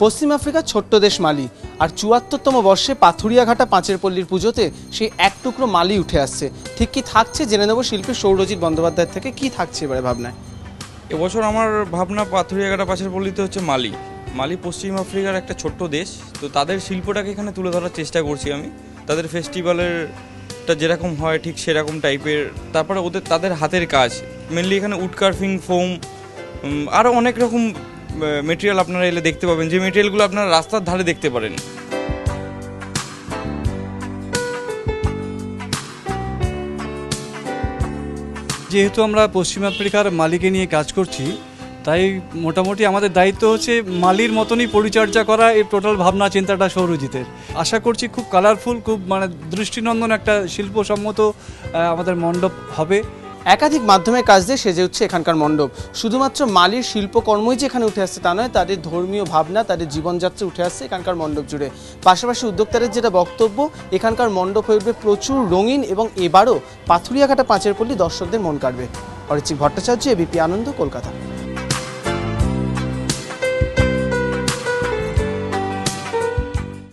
পশ্চিম আফ্রিকার ছোট্ট দেশ মালি আর ৭৪তম বর্ষে পাথুরিয়াঘাটা পাঁচের পল্লীর পুজোতে সেই এক টুকরো মালি উঠে আসছে। ঠিক কি থাকছে জেনে নেব শিল্পী সৌরজিৎ বন্দ্যোপাধ্যায়ের থেকে। কি থাকছে এবারে ভাবনায়? এবছর আমার ভাবনা পাথুরিয়াঘাটা পাঁচের পল্লীতে হচ্ছে মালি। মালি পশ্চিম আফ্রিকার একটা ছোট্ট দেশ, তো তাদের শিল্পটাকে এখানে তুলে ধরার চেষ্টা করছি আমি। তাদের ফেস্টিভ্যালেরটা যেরকম হয় ঠিক সেরকম টাইপের, তারপরে তাদের হাতের কাজ মেনলি এখানে উড কার্ভিং, ফোম, আরও অনেক রকম মেটেরিয়াল আপনারা এলে দেখতে পাবেন, যে মেটেরিয়ালগুলো আপনারা রাস্তার ধারে দেখতে পারেন। যেহেতু আমরা পশ্চিম আফ্রিকার মালিকে নিয়ে কাজ করছি, তাই মোটামুটি আমাদের দায়িত্ব হচ্ছে মালির মতনই পরিচর্যা করা। এই টোটাল ভাবনা চিন্তাটা সৌরজিতের। আশা করছি খুব কালারফুল, খুব দৃষ্টিনন্দন একটা শিল্পসম্মত আমাদের মণ্ডপ হবে। একাধিক মাধ্যমে কাজ দিয়ে সেজে উঠছে এখানকার মণ্ডপ। শুধুমাত্র মালির শিল্পকর্মই যে এখানে উঠে আসছে তা নয়, তাদের ধর্মীয় ভাবনা, তাদের জীবনযাত্রা উঠে আসছে এখানকার মণ্ডপ জুড়ে। পাশাপাশি উদ্যোক্তাদের যেটা বক্তব্য, এখানকার মণ্ডপ হয়ে উঠবে প্রচুর রঙিন এবং এবারও পাথুরিয়াঘাটা পাঁচের পল্লী দর্শকদের মন কাড়বে। অরিচিক ভট্টাচার্য, এবিপি আনন্দ, কলকাতা।